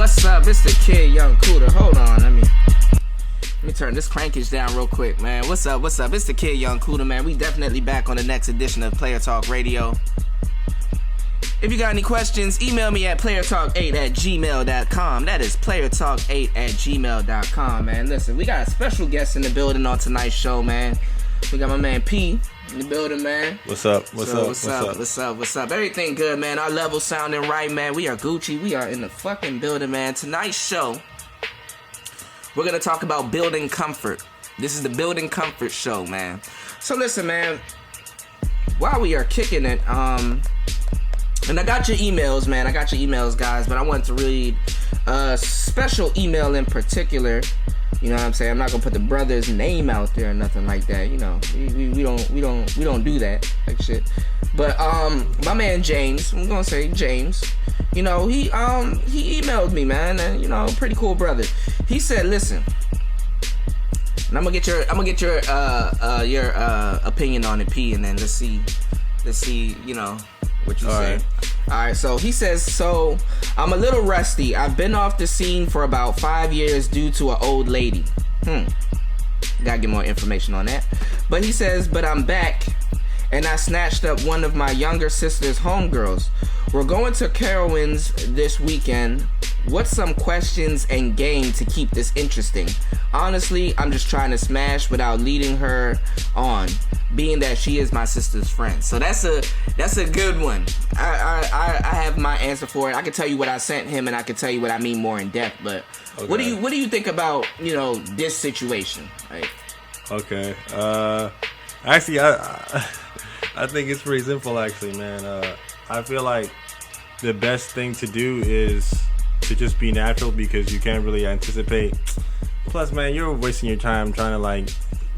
what's up? It's the Kid Young Cooter. Hold on, let me turn this crankage down real quick, man. What's up? It's the Kid Young Cooter, man. We definitely back on the next edition of Player Talk Radio. If you got any questions, email me at playertalk8@gmail.com. That is playertalk8@gmail.com, man. Listen, we got a special guest in the building on tonight's show, man. We got my man P in the building, man. What's up? What's up? Everything good, man. Our level sounding right, man. We are Gucci. We are in the fucking building, man. Tonight's show, we're gonna talk about building comfort. This is the Building Comfort show, man. So listen, man. While we are kicking it, and I got your emails, man. I got your emails, guys. But I want to read a special email in particular. You know what I'm saying? I'm not gonna put the brother's name out there or nothing like that. You know, we don't do that like shit. But my man James, I'm gonna say James. You know, he emailed me, man, and you know, pretty cool brother. He said, listen, and I'm gonna get your opinion on it, P, and then let's see, you know, what you say. Alright, so he says, so I'm a little rusty. I've been off the scene for about 5 years due to an old lady. Gotta get more information on that. But he says, but I'm back and I snatched up one of my younger sister's homegirls. We're going to Carowinds this weekend. What's some questions and game to keep this interesting? Honestly, I'm just trying to smash without leading her on, being that she is my sister's friend. So that's a good one. I have my answer for it. I can tell you what I sent him, and I can tell you what I mean more in depth. But okay. What do you think about, you know, this situation? Right? Okay. Actually, I think it's pretty simple. Actually, man. I feel like the best thing to do is to just be natural, because you can't really anticipate. Plus, man, you're wasting your time trying to like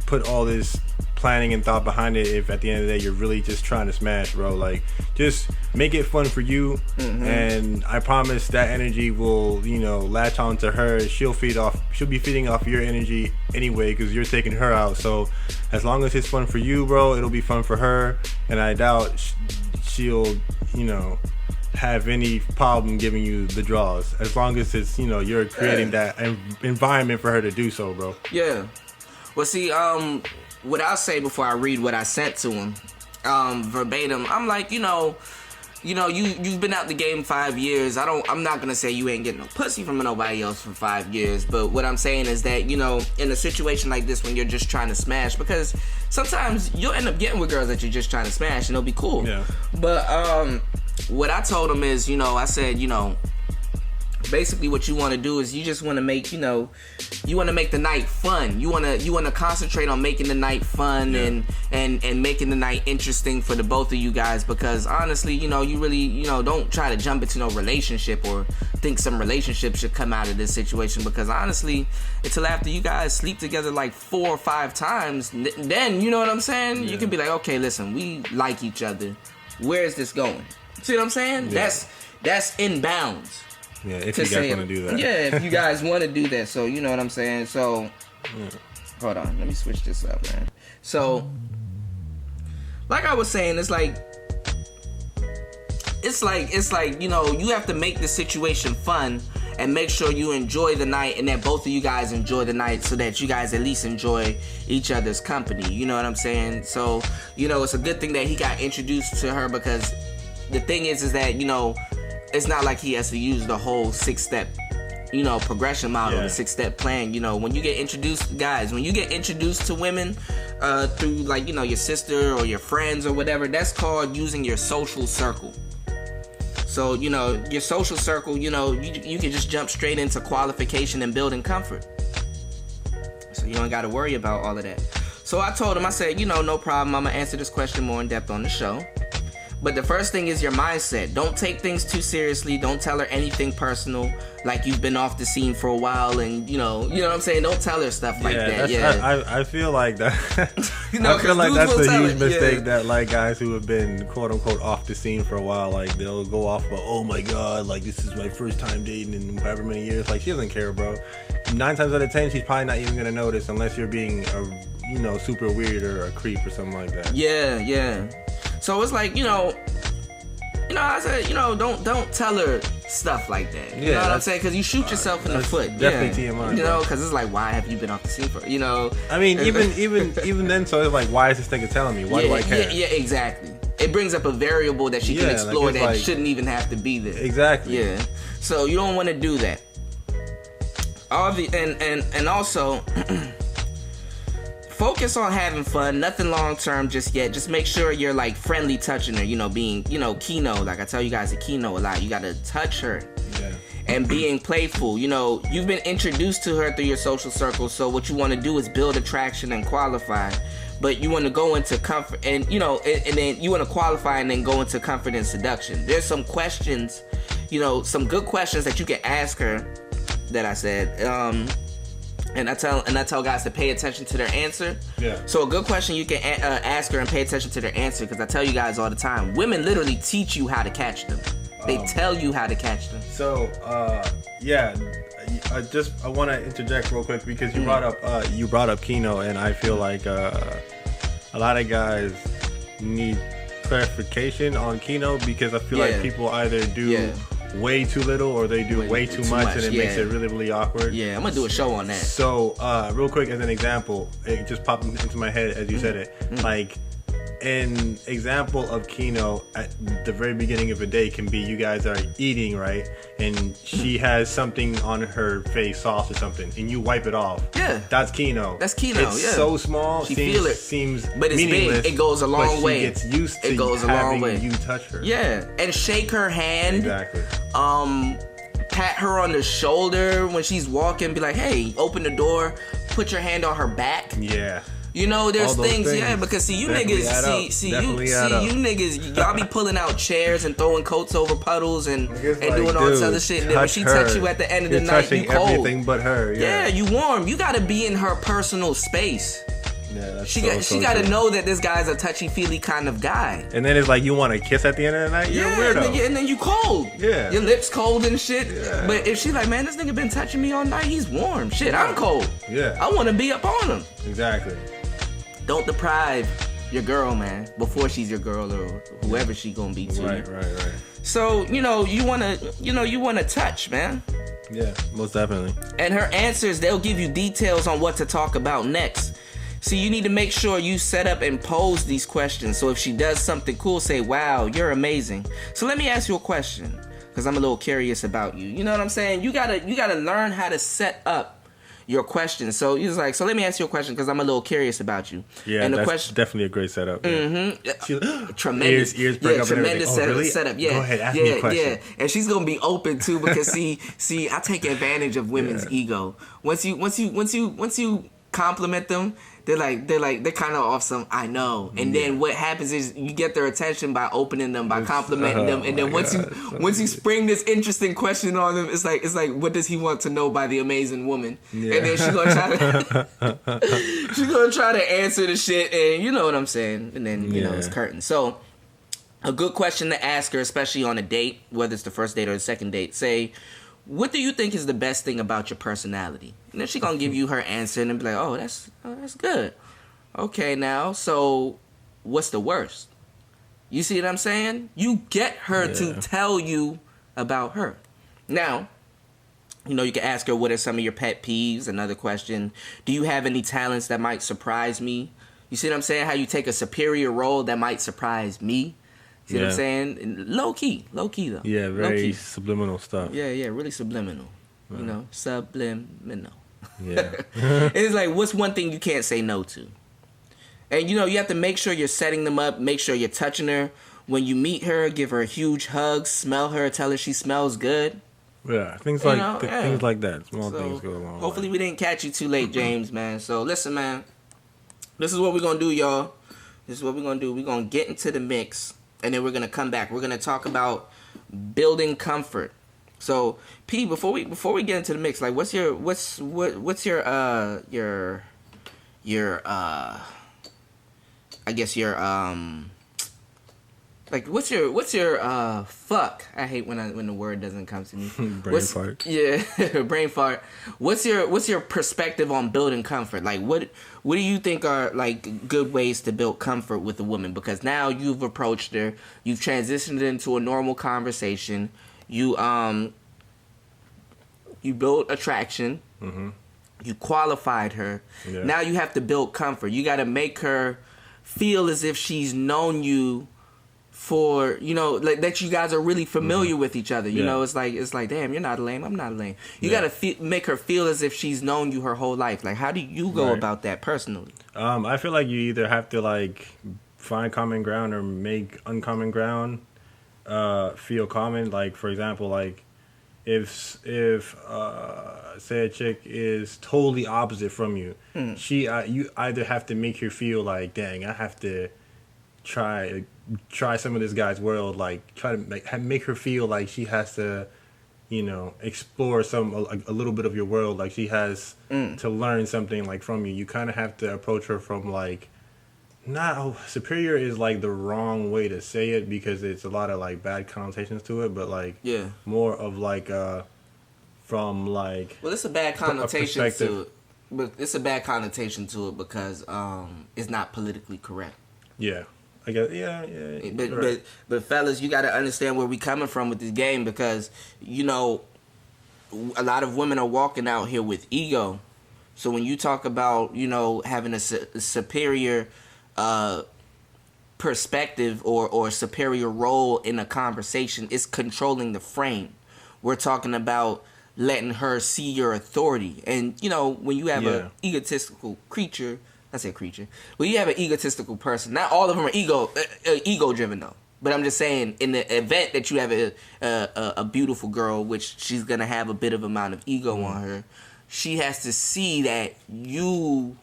put all this planning and thought behind it if at the end of the day you're really just trying to smash, bro. Like, just make it fun for you, and I promise that energy will, you know, latch on to her. She'll be feeding off your energy anyway, because you're taking her out. So as long as it's fun for you, bro, it'll be fun for her, and I doubt she'll, you know, have any problem giving you the draws, as long as it's, you know, you're creating that environment for her to do so, bro. Yeah. Well, see, what I'll say before I read what I sent to him, verbatim, I'm like, you've been out the game 5 years. I'm not gonna say you ain't getting no pussy from nobody else for 5 years, but what I'm saying is that, you know, in a situation like this when you're just trying to smash, because sometimes you'll end up getting with girls that you're just trying to smash and it'll be cool. Yeah. But what I told him is, you know, I said, you know, basically what you want to do is you just want to make, you know, you want to make the night fun. You want to concentrate on making the night fun, and making the night interesting for the both of you guys, because honestly, you know, you really, you know, don't try to jump into no relationship or think some relationship should come out of this situation, because honestly, until after you guys sleep together like 4 or 5 times, then, you know what I'm saying? You can be like, okay, listen, we like each other. Where is this going? See what I'm saying? Yeah. That's in bounds. Yeah, if you guys want to do that. Yeah, if you guys want to do that. So, you know what I'm saying? So, hold on. Let me switch this up, man. So, like I was saying, it's like, you know, you have to make the situation fun and make sure you enjoy the night, and that both of you guys enjoy the night, so that you guys at least enjoy each other's company. You know what I'm saying? So, you know, it's a good thing that he got introduced to her, because the thing is that, you know, it's not like he has to use the whole 6-step, you know, progression model, the 6-step plan. You know, when you get introduced to women through, like, you know, your sister or your friends or whatever, that's called using your social circle. So, you know, your social circle, you know, you can just jump straight into qualification and building comfort. So you don't got to worry about all of that. So I told him, I said, you know, no problem. I'm going to answer this question more in depth on the show. But the first thing is your mindset. Don't take things too seriously. Don't tell her anything personal, like you've been off the scene for a while, and you know what I'm saying. Don't tell her stuff like that. Yeah, I feel like that. You know, I feel like that's a huge mistake that, like, guys who have been quote unquote off the scene for a while, like, they'll go off about, oh my god, like, this is my first time dating in however many years. Like, she doesn't care, bro. 9 times out of 10, she's probably not even gonna notice unless you're being super weird or a creep or something like that. Yeah. So it's like, you know, I said, don't tell her stuff like that. You know what I'm saying? Because you shoot yourself in the foot. Definitely TMI. Because it's like, why have you been off the scene for? I mean, even then, so it's like, why is this nigga telling me? Why do I care? Yeah, exactly. It brings up a variable that she can explore that shouldn't even have to be there. Exactly. Yeah. So you don't want to do that. And also. Focus on having fun, nothing long term just yet. Just make sure you're like friendly touching her, being, Kino. Like I tell you guys at Kino a lot, you gotta touch her. Yeah. And being playful. You've been introduced to her through your social circle, so what you want to do is build attraction and qualify. But you want to go into comfort and then you want to qualify and then go into comfort and seduction. There's some questions, some good questions that you can ask her that I said. And I tell guys to pay attention to their answer. Yeah. So a good question you can ask her and pay attention to their answer, because I tell you guys all the time, women literally teach you how to catch them. They tell you how to catch them. So I want to interject real quick because you brought up Kino, and I feel like a lot of guys need clarification on Kino, because I feel like people either do way too little or they do way too much, and it makes it really, really awkward. Yeah, I'm gonna do a show on that. So real quick, as an example, it just popped into my head as you said it. Like, an example of Kino at the very beginning of a day can be you guys are eating, right? And she has something on her face, sauce or something, and you wipe it off. Yeah. That's Kino. It's so small, seems but it's meaningless, big. It goes a long way. She gets used to having you touch her. Yeah. And shake her hand. Exactly. Pat her on the shoulder when she's walking, be like, hey, open the door, put your hand on her back. Yeah. There's things, because you niggas, y'all be pulling out chairs and throwing coats over puddles and doing all this other shit. And then when she touch you at the end of the night, you cold. Everything but her. Yeah, you warm. You gotta be in her personal space. Yeah, that's she gotta know that this guy's a touchy-feely kind of guy. And then it's like you want to kiss at the end of the night? You're a weirdo. And then you cold. Yeah. Your lips cold and shit. Yeah. But if she's like, man, this nigga been touching me all night, he's warm. Shit, I'm cold. Yeah. I want to be up on him. Exactly. Don't deprive your girl, man, before she's your girl or whoever she gonna be to you. Right. So, you wanna touch, man. Yeah, most definitely. And her answers, they'll give you details on what to talk about next. See, you need to make sure you set up and pose these questions. So if she does something cool, say, wow, you're amazing. So let me ask you a question, because I'm a little curious about you. You know what I'm saying? You gotta learn how to set up your question. So he's like, so let me ask you a question, because I'm a little curious about you. Yeah, and that's definitely a great setup. Yeah. Mm-hmm. Tremendous. Ears perk up tremendous and everything. setup. Yeah. Go ahead, ask me a question. Yeah. And she's gonna be open too, because see, I take advantage of women's ego. Once you compliment them, they're kind of off some I know, and then what happens is you get their attention by opening them, by complimenting them, and then once you spring this interesting question on them, it's like what does he want to know by the amazing woman? Yeah. And then she's gonna try to answer the shit, and you know what I'm saying, and then it's curtain. So a good question to ask her, especially on a date, whether it's the first date or the second date, say, what do you think is the best thing about your personality? And then she's going to give you her answer and be like, oh, that's good. Okay, now, so what's the worst? You see what I'm saying? You get her to tell you about her. Now, you can ask her, what are some of your pet peeves? Another question, do you have any talents that might surprise me? You see what I'm saying? How you take a superior role that might surprise me? See what I'm saying? Low key though. Yeah, very subliminal stuff. Yeah, really subliminal. Right. Subliminal. Yeah. It's like, what's one thing you can't say no to? And you have to make sure you're setting them up, make sure you're touching her. When you meet her, give her a huge hug, smell her, tell her she smells good. Yeah, things like that. Small things go a long way. Hopefully we didn't catch you too late, James, man. So listen, man. This is what we're going to do, y'all. This is what we're going to do. We're going to get into the mix. And then we're gonna come back. We're gonna talk about building comfort. So, P, before we get into the mix, like, what's your Like, what's your fuck? I hate when the word doesn't come to me. Brain fart. Yeah, brain fart. What's your perspective on building comfort? Like, what do you think are like good ways to build comfort with a woman? Because now you've approached her, you've transitioned into a normal conversation. You built attraction. Mm-hmm. You qualified her. Yeah. Now you have to build comfort. You got to make her feel as if she's known you for, like that you guys are really familiar with each other. You know, it's like, damn, you're not lame, I'm not lame. You got to make her feel as if she's known you her whole life. Like, how do you go about that personally? I feel like you either have to like find common ground or make uncommon ground feel common. Like, for example, like if say a chick is totally opposite from you, you either have to make her feel like, dang, I have to try some of this guy's world, like try to make her feel like she has to, explore a little bit of your world, like she has to learn something like from you. You kind of have to approach her from like, superior is like the wrong way to say it because it's a lot of like bad connotations to it, but like more of like from like, well, it's a bad connotation to it, but it's a bad connotation to it because it's not politically correct. Yeah. I guess, yeah. But fellas, you got to understand where we coming from with this game because, a lot of women are walking out here with ego. So when you talk about, having a superior perspective or superior role in a conversation, it's controlling the frame. We're talking about letting her see your authority. And, when you have an egotistical creature, I say creature. Well, you have an egotistical person. Not all of them are ego driven though. But I'm just saying, in the event that you have a beautiful girl, which she's gonna have a bit of amount of ego on her, she has to see that you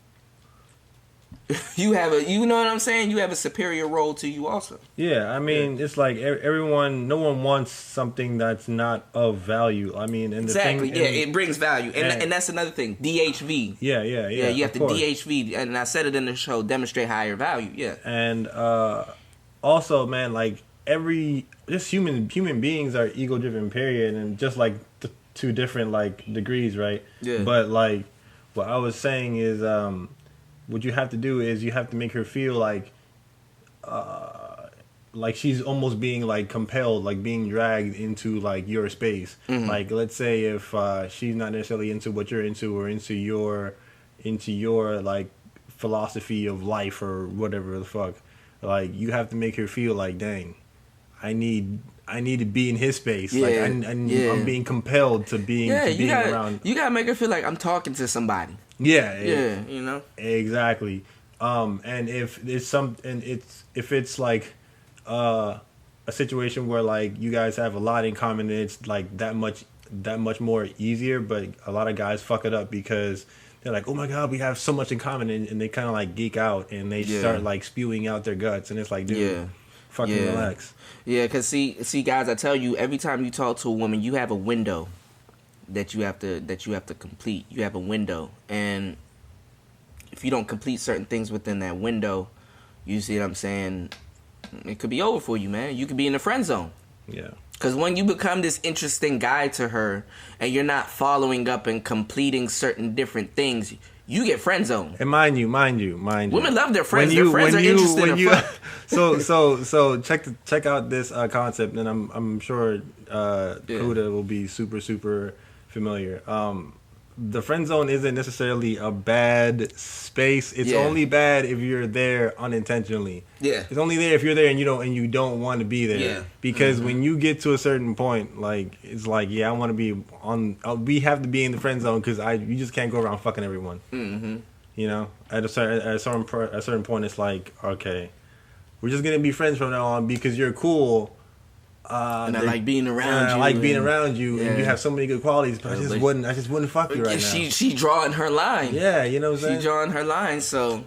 have you know what I'm saying? You have a superior role to you also. Yeah, I mean, it's like no one wants something that's not of value. I mean, and exactly, it brings value, and that's another thing. DHV. Yeah. You have to DHV, and I said it in the show. Demonstrate higher value. Yeah, and also, man, like just human beings are ego driven. Period, and just like two different like degrees, right? Yeah. But like, what I was saying is, what you have to do is you have to make her feel like she's almost being like compelled, like being dragged into like your space. Mm-hmm. Like, let's say if she's not necessarily into what you're into or into your like philosophy of life or whatever the fuck, like you have to make her feel like, dang, I need to be in his space. Yeah. Like I'm being compelled to being around. You gotta make her feel like I'm talking to somebody. Yeah. Exactly. And if it's like a situation where like you guys have a lot in common, and it's like that much more easier. But a lot of guys fuck it up because they're like, oh my god, we have so much in common, and they kind of like geek out and they start like spewing out their guts, and it's like, dude, fucking relax. Yeah, cause see, guys, I tell you, every time you talk to a woman, you have a window that you have to complete. You have a window, and if you don't complete certain things within that window, you see what I'm saying, it could be over for you, man. You could be in the friend zone. Yeah. Because when you become this interesting guy to her, and you're not following up and completing certain different things, you get friend zoned. And mind you. Women love their friends. Their friends are interested in friends. So check out this concept, and I'm sure Kuda will be super, super familiar. The friend zone isn't necessarily a bad space. It's only bad if you're there unintentionally. Yeah. It's only there if you're there and you don't want to be there. Yeah. Because when you get to a certain point, like it's like, I want to be on. We have to be in the friend zone because you just can't go around fucking everyone. Mm-hmm. At a certain point, it's like, okay, we're just gonna be friends from now on because you're cool. And I like being around you. I like being around you, and you have so many good qualities. But I just wouldn't fuck you right now. She drawing her line. Yeah, you know what I'm saying. She drawing her line. So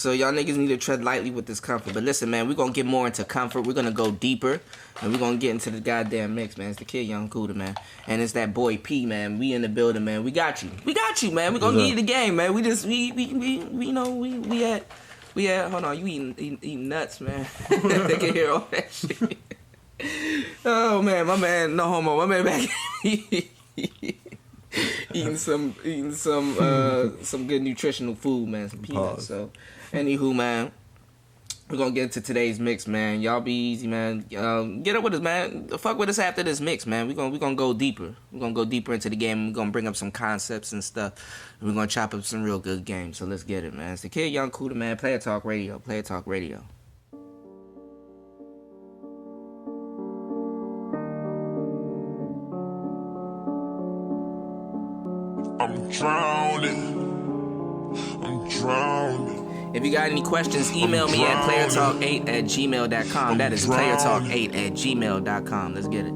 y'all niggas need to tread lightly with this comfort. But listen, man, we're gonna get more into comfort. We're gonna go deeper, and we're gonna get into the goddamn mix, man. It's the kid, Young Kuda, man, and it's that boy P, man. We in the building, man. We got you, man. We're gonna give you the game, man. We Hold on, you eating nuts, man. They can hear all that shit. Oh man, my man, no homo, my man back eating some good nutritional food, man, some peanuts. So, anywho, man, we're gonna get into today's mix, man. Y'all be easy, man. Get up with us, man. Fuck with us after this mix, man. We're gonna go deeper. We're gonna go deeper into the game. We're gonna bring up some concepts and stuff. And we're gonna chop up some real good games. So let's get it, man. It's the Kid Young Cooler, man. Player Talk Radio. Player Talk Radio. I'm drowning. If you got any questions, email me at playertalk8@gmail.com. That is playertalk8@gmail.com. Let's get it.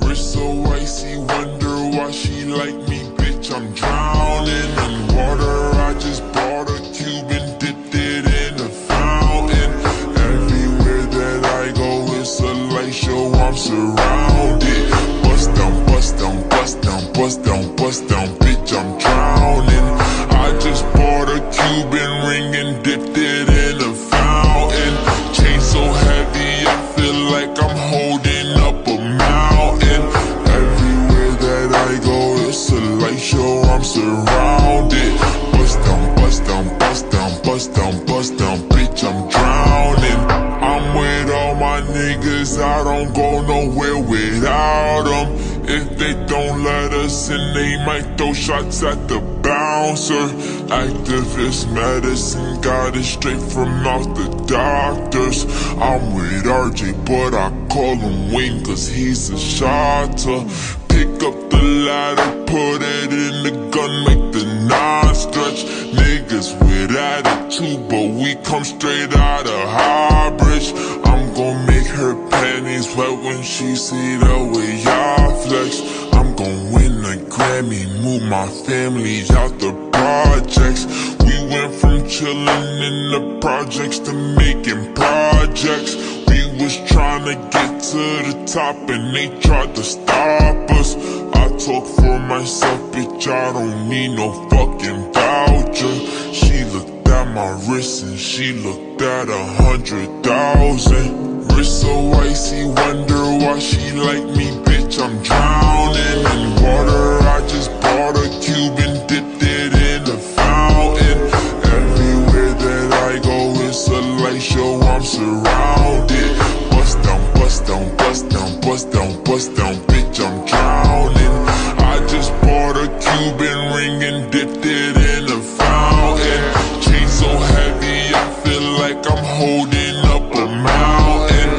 Wrist so icy, wonder why she like me, bitch. I'm drowning in water. I just bought a cube and dipped it in a fountain. Everywhere that I go, it's a light show. I'm surrounded. Bust down, bust down, bust down, bust down, bust down, bitch. I'm drowning. I just bought a Cuban ring and dipped it in a fountain. Chain so heavy, I feel like I'm holding up a mountain. Everywhere that I go, it's a light show. I'm surrounded. Bust down, bust down, bust down, bust down, bust down, bitch. I'm drowning. I'm with all my niggas, I don't go nowhere without them. If they don't let us in, they might throw shots at the bouncer. Activist medicine, got it straight from out the doctors. I'm with RJ, but I call him Wayne, cause he's a shotter. Pick up the ladder, put it in the gun, make the nine stretch. Niggas with attitude, but we come straight out of Highbridge. I'm gon' make her panties wet when she see the way I flex. I'm gon' win a Grammy, move my family out the projects. We went from chillin' in the projects to making projects. We was tryna get to the top and they tried to stop us. I talk for myself, bitch, I don't need no fucking voucher. She looked at my wrist and she looked at 100,000. Wrist so icy, wonder why she like me, bitch. I'm drowning in water. I just bought a cube and dipped it in a fountain. Everywhere that I go, it's a light show. I'm surrounded. Bust down, bust down, bust down, bust down, bust down, bitch. I'm drowning. I just bought a Cuban ring and dipped it in a fountain. Chain so heavy, I feel like I'm holding up a mountain.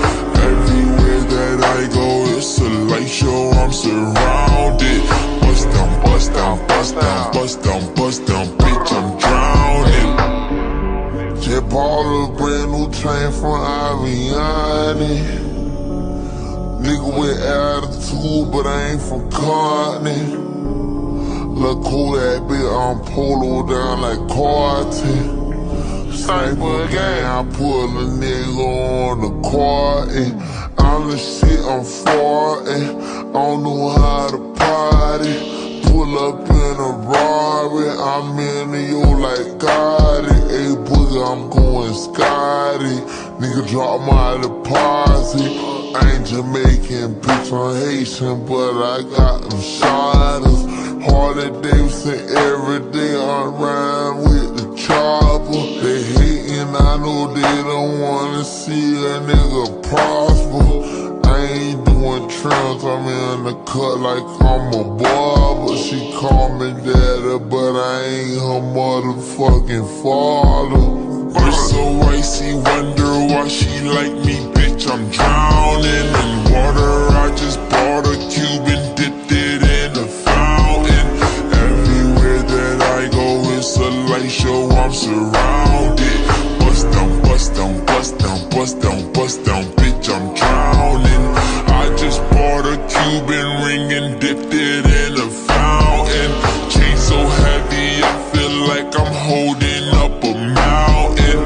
Everywhere that I go, it's a light show. I'm surrounded. Bust down, bust down, bust down, bust down, bust down, bitch. I'm drowning. Just bought a brand new chain from Aviani. Nigga with attitude, but I ain't from Courtney. Look cool that bitch, I'm polo down like Carton. Sniper gang, I pull a nigga on the Carton. I'm the shit, I'm farting. I don't know how to party. Pull up in a Rari, I'm in yo like Gotti. Hey boogie, I'm going Scotty. Nigga drop my deposit. I ain't Jamaican, bitch, I'm Haitian, but I got them shotters. Harley Davidson every day, I'm riding with the chopper. They hatin', I know they don't wanna see a nigga prosper. I ain't doing trims, I'm in the cut like I'm a barber. She call me daddy, but I ain't her motherfucking father. Wrist so icy, wonder why she like me, bitch. I'm drowning in water. I just bought a cube and dipped it in a fountain. Everywhere that I go, it's a light show. I'm surrounded. Bust down, bust down, bust down, bust down, bust down, bitch. I'm drowning. I just bought a Cuban ring and dipped it in a fountain. Chain so heavy, I feel like I'm holding up a mountain.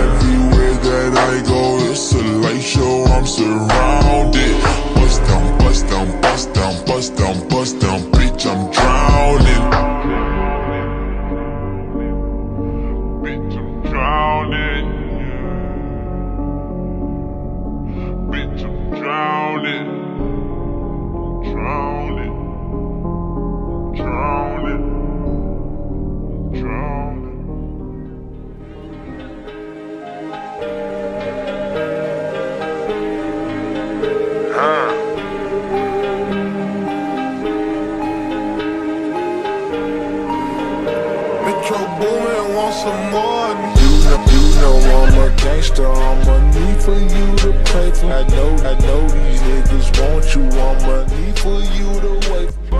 Everywhere that I go, it's a light show. I'm surrounded. Bust down, bust down, bust down, bust down, bust down, bitch. I'm drowning. Bitch, I'm drowning. metro booming, want some more. You know I'm a gangster, I'ma need for you to pray for. I know these niggas want you, I'ma need for you to wait for.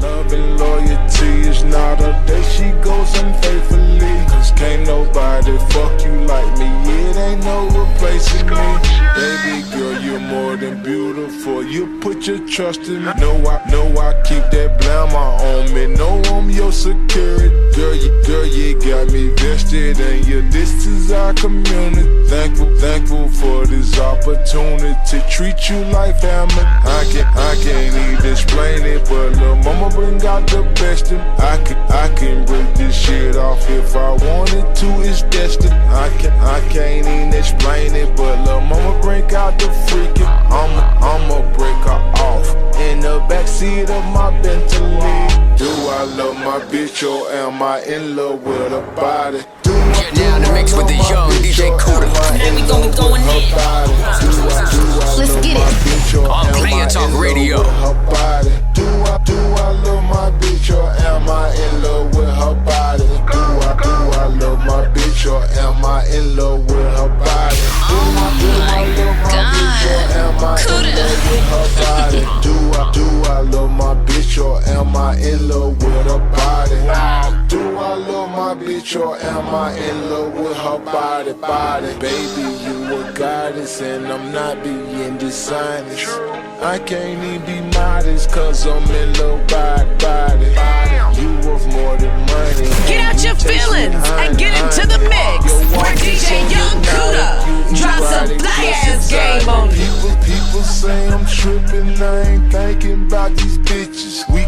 Loving loyalty is not a day she goes unfaithfully. Cause can't nobody fuck you like me, it ain't no replacing me. Baby girl, you're more than beautiful, you put your trust in me. Know I keep that glamour on me, know I'm your security. Girl, you got me vested in you, this is our community. Thankful for this opportunity to treat you like family. I can't even explain it, but lil' mama bring out the best in me. I can break this shit off if I wanted to, it's destined. I can't even explain it, but lil' mama bring out the freakin'. I'ma break her off in the backseat of my Bentley. Do I love my bitch or am I in love with her body? Get down and mix with the young DJ Kuda. Here we go, we going in. Let's get it. On Player Talk Radio. Do I love my bitch or am I in love with her body? Do I love my bitch or am I in love with her body? Do I love my bitch or am I in love with her body? Do I love my bitch or am I in love with her body? Do I love my bitch or am I in love with her body? Baby, you a goddess and I'm not being dishonest. I can't even be modest cause I'm in love with body. You worth more than money. Get out your feelings and get into the mix. Where DJ Young Kuda drops a fly-ass game on you. People say I'm tripping, I ain't thinking about these bitches. We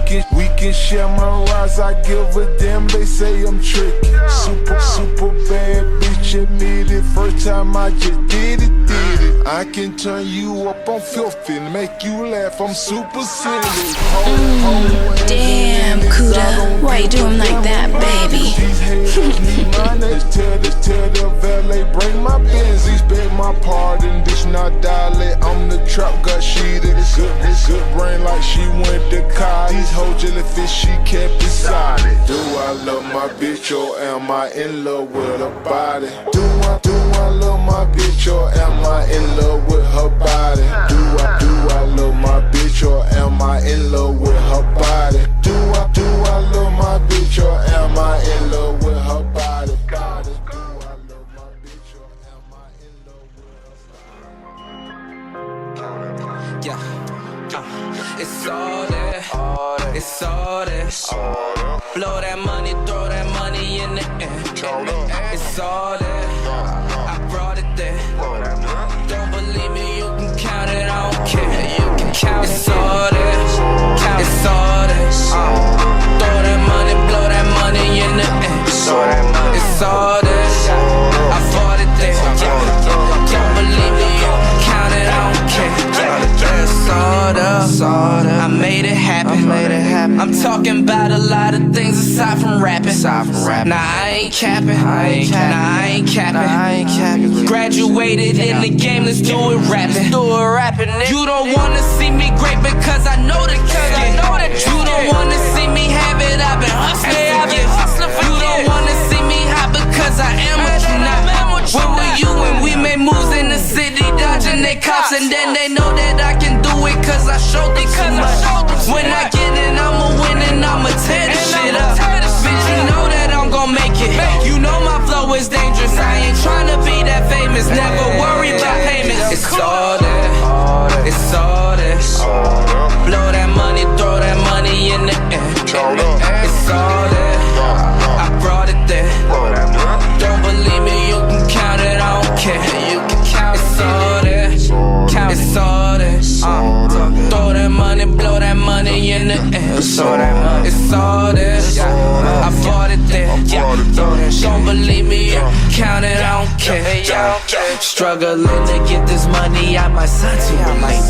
can share my rides, I give a damn, they say I'm tricky. Super bad bitch, admit it, first time I just did it. I can turn you up on filthy, make you laugh, I'm super silly. Damn, Kuda, why you doing like that, baby? Tell the valet, bring my Benzies, beg my pardon, bitch not dialect. I'm the trap gut, she did it good brain like she went to college. These whole jellyfish, she kept it solid. Do I love my bitch or am I in love with her body? Do I love my bitch or am I in love with her body? Do I love my bitch or am I in love with her body? Do I love my bitch or am I in love with her body? Do I love my bitch or am I in love with her body? Yeah, it's all there, it's all there. Blow that money, throw that money in the air. It's all there, I brought it there. Don't believe me, you can count it, I don't care. You can count it. It's all there, it's all there. Throw that money, blow that money in the air. It's all there, I bought it there. Don't believe me, you can count it, I don't care. It's all there, I made it happen. I'm talking about a lot of things aside from rapping. Nah, I ain't capping. Graduated in the game, let's do it rapping. You don't wanna see me great because I know the kid. You don't wanna see me have it, I've been hustling for years. You don't wanna see me hot because I am what you not. Where were you when we made moves in the city, dodging they cops, and then they know that I can do it cause I showed them too much. When I get in, I'ma win and I'ma tear this shit up. Bitch, you know that I'm gon' make it. You know my flow is dangerous, I ain't tryna be that famous. Never worry about payments. It's all there, it's all there. Blow that money, throw that money in the air. It's all there, I brought it there. Don't believe me, you can count it, I don't care. You can count it. It's all there, it's all there. Throw that money, blow that money in the air. It's all there, I bought it there. Don't believe me, you can count it, I don't care. Struggling to get this money, I might sign to relate.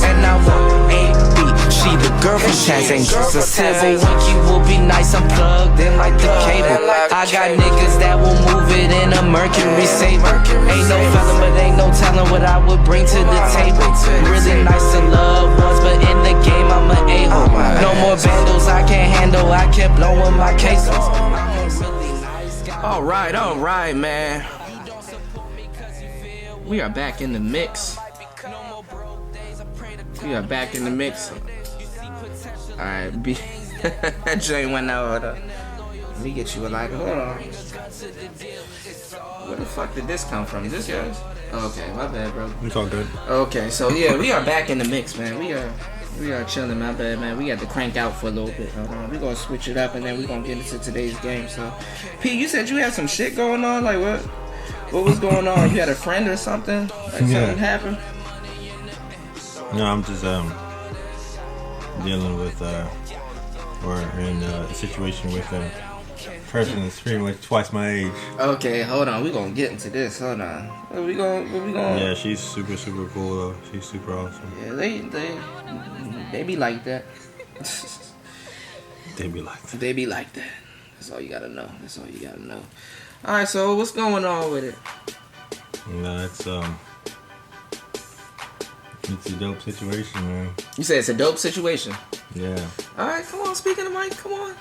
And I want A.B. She the girl from Chance Angels. A silver winky will be nice, I'm plugged in like the cable. I got niggas that will move it in a Mercury Saber. Ain't no felon, but ain't no telling what I would bring to the table. Really nice to love ones, but in the game I'm an a-hole. No more vandals I can't handle, I kept blowing my cases. All right, man. We are back in the mix. All right, Jay went out. Let me get you a lighter. Hold on. Where the fuck did this come from? Is this yours? Okay, my bad, bro. It's all good. Okay, so yeah, we are back in the mix, man. We are chilling, my bad, man. We got to crank out for a little bit. We're gonna switch it up and then we're gonna get into today's game. So, P, you said you had some shit going on. Like what? What was going on? You had a friend or something? Like something happened? No, I'm just dealing with or in a situation with a person that's pretty much twice my age. Okay, hold on. We're gonna get into this. Hold on. What we going? Yeah, she's super cool though. She's super awesome. Yeah, they be like that. They be like that. They be like that. That's all you gotta know. All right, so what's going on with it? No, it's a dope situation, man. You said it's a dope situation. Yeah. All right, come on, speak in the mic. Come on,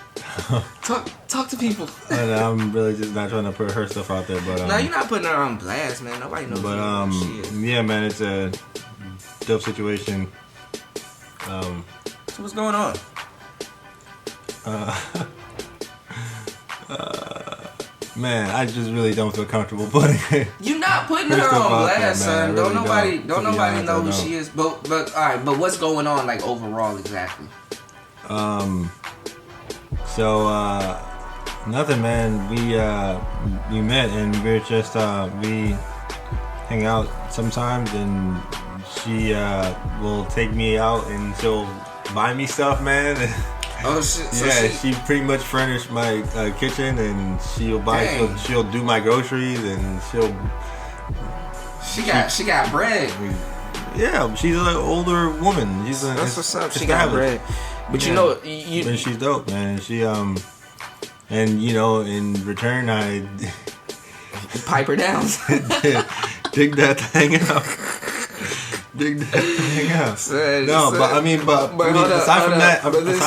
talk to people. And I'm really just not trying to put her stuff out there, but no, you're not putting her on blast, man. Nobody knows. But who she is. yeah, man, it's a dope situation. So what's going on? Man, I just really don't feel comfortable putting it. You're not putting her First on of all, blast, son. man, Don't really nobody To be honest, know I who don't. she is. But all right, but what's going on, like overall, exactly? So nothing, man. We met and we're just we hang out sometimes, and she will take me out and she'll buy me stuff, man. Oh shit! So Yeah, she pretty much furnished my kitchen, and she'll buy. Dang. She'll do my groceries, and she got bread. Yeah, she's an older woman. That's what's up. She got bread. But you know, and she's dope, man. She and you know, in return, I pipe her down. dig that thing out. No, but I mean, aside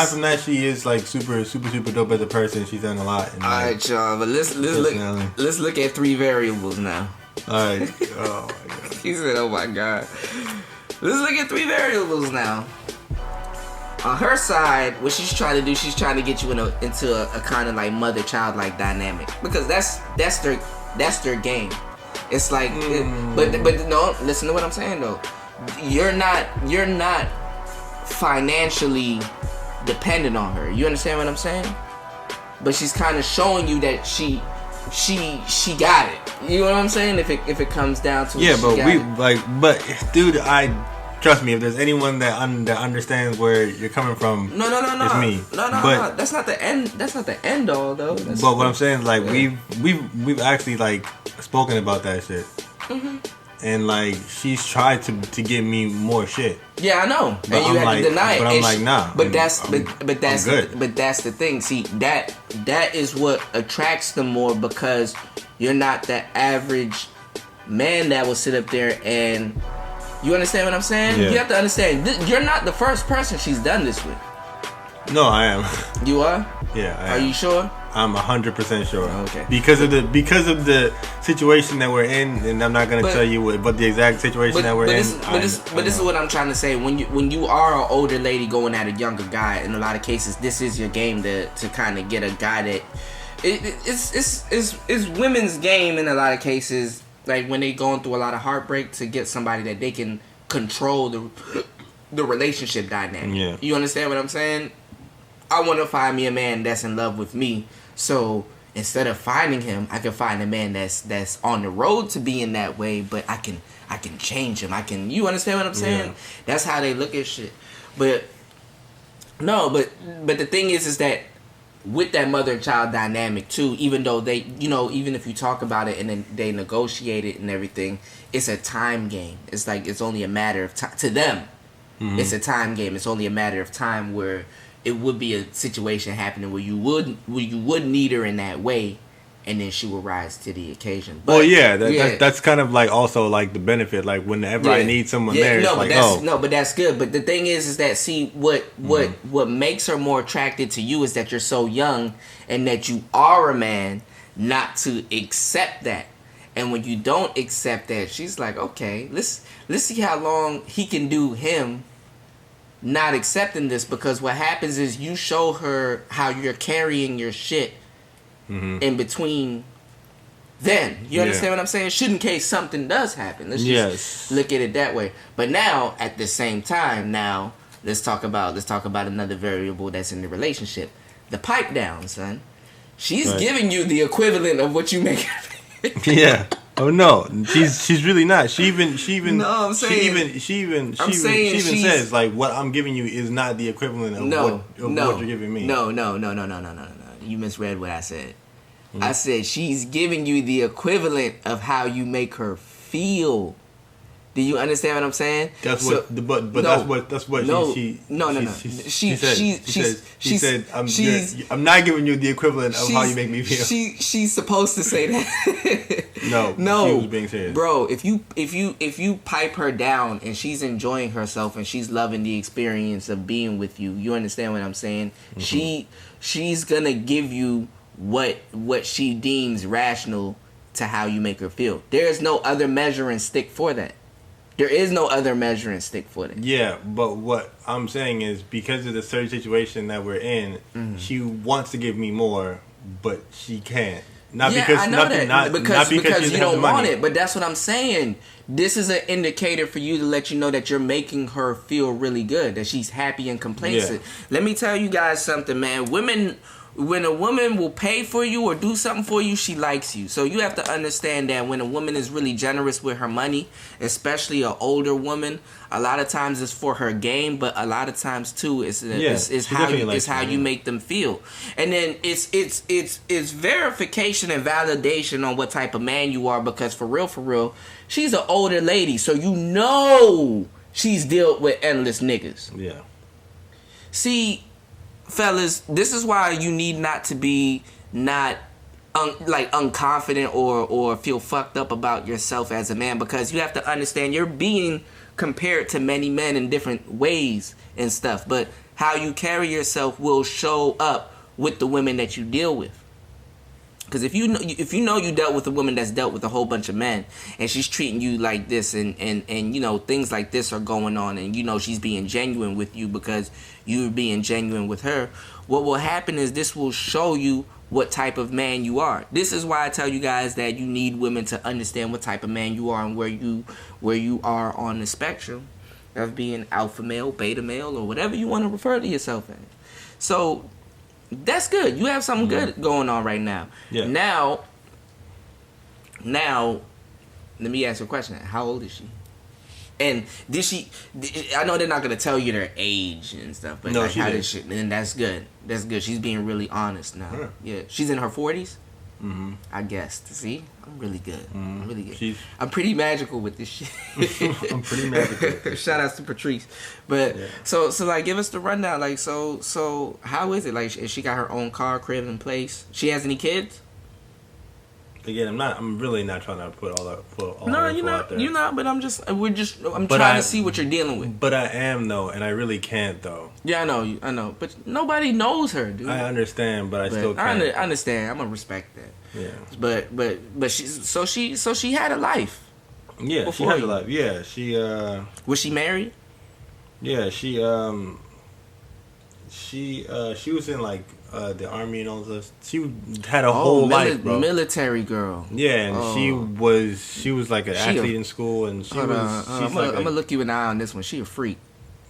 from that, she is like super dope as a person. She's done a lot. And, All right, y'all. But let's look at 3 variables now. All right. Oh my god. He said, "Oh my god." Let's look at 3 variables now. On her side, what she's trying to do, she's trying to get you into a kind of like mother-child like dynamic, because that's their game. It's like, but no, listen to what I'm saying though. You're not financially dependent on her. You understand what I'm saying? But she's kind of showing you that she got it. You know what I'm saying? If it comes down to yeah, but dude, trust me. If there's anyone that understands where you're coming from, no, it's me. No. That's not the end. That's not the end all though. But what I'm saying is, like, we've actually like spoken about that shit. Mm-hmm. And like she's tried to give me more shit. Yeah, I know. But and you had to deny it. But I'm like, nah. But that's the thing. See, that is what attracts them more, because you're not the average man that will sit up there and, you understand what I'm saying? Yeah. You have to understand, you're not the first person she's done this with. No, I am. You are? Yeah. Are you sure? I'm 100% sure. Okay. Because of the situation that we're in, and I'm not gonna tell you what the exact situation that we're in. This is what I'm trying to say. When you are an older lady going at a younger guy, in a lot of cases, this is your game to kind of get a guy that it's women's game in a lot of cases. Like when they going through a lot of heartbreak, to get somebody that they can control the relationship dynamic. Yeah. You understand what I'm saying? I want to find me a man that's in love with me. So instead of finding him, I can find a man that's on the road to being that way, but I can change him. You understand what I'm saying? Yeah. That's how they look at shit. But no, but the thing is that with that mother and child dynamic too, even though they, even if you talk about it and then they negotiate it and everything, it's a time game. It's like, it's only a matter of time to them. Mm-hmm. It's a time game. It's only a matter of time where it would be a situation happening where you would need her in that way, and then she will rise to the occasion. But, well, yeah, that's kind of like also like the benefit. Like whenever I need someone there, it's like, but that's good. But the thing is that, see, what makes her more attracted to you is that you're so young and that you are a man not to accept that. And when you don't accept that, she's like, okay, let's see how long he can do him not accepting this, because what happens is you show her how you're carrying your shit in between then. You understand what I'm saying? Should in case something does happen. Let's just look at it that way. But now, at the same time, let's talk about another variable that's in the relationship. The pipe down, son. She's giving you the equivalent of what you make. Yeah. Oh no, she's really not. She even No, I'm saying, she even says like, what I'm giving you is not the equivalent of what you're giving me. No. You misread what I said. I said she's giving you the equivalent of how you make her feel. Do you understand what I'm saying? That's she said. I'm not giving you the equivalent of how you make me feel. She's supposed to say that. No, she was being serious. Bro, if you pipe her down and she's enjoying herself and she's loving the experience of being with you, you understand what I'm saying? She's gonna give you what she deems rational to how you make her feel. There is no other measuring stick for that. There is no other measuring stick for that. Yeah, but what I'm saying is, because of the certain situation that we're in, she wants to give me more, but she can't. Not because you don't want it, but that's what I'm saying. This is an indicator for you to let you know that you're making her feel really good, that she's happy and complacent. Yeah. Let me tell you guys something, man. When a woman will pay for you or do something for you, she likes you. So you have to understand that when a woman is really generous with her money, especially an older woman, a lot of times it's for her game, but a lot of times too it's how you make them feel. And then it's verification and validation on what type of man you are, because for real, she's an older lady, so you know she's dealt with endless niggas. Yeah. See, fellas, this is why you need not to be unconfident or feel fucked up about yourself as a man, because you have to understand you're being compared to many men in different ways and stuff, but how you carry yourself will show up with the women that you deal with. Because if you know you dealt with a woman that's dealt with a whole bunch of men, and she's treating you like this, and you know things like this are going on, and you know she's being genuine with you because you're being genuine with her, what will happen is this will show you what type of man you are. This is why I tell you guys that you need women to understand what type of man you are and where you are on the spectrum of being alpha male, beta male, or whatever you want to refer to yourself as. So that's good. You have something good going on right now. Yeah. Now, let me ask you a question. How old is she? And I know they're not going to tell you their age and stuff, but no, and that's good. That's good. She's being really honest now. Yeah. She's in her 40s? Mm-hmm. I guess. See? I'm really good. Mm-hmm. I'm really good. I'm pretty magical with this shit. I'm pretty magical. Shout outs to Patrice. But so like, give us the rundown. Like, so how is it? Like, she got her own car, crib in place. She has any kids? Again, I'm really not trying to put all no, info out there. You're not. But I'm trying to see what you're dealing with. But I am though, and I really can't though. Yeah, I know. But nobody knows her, dude. I understand, but I still can't. I understand. I'm gonna respect that. Yeah. But she had a life. Yeah, she had a life. Yeah, she. Was she married? Yeah, she was in like the army and all this. She had a whole life, bro. Military girl. Yeah, and she was like an athlete in school, and I'm gonna look you in the eye on this one. She a freak.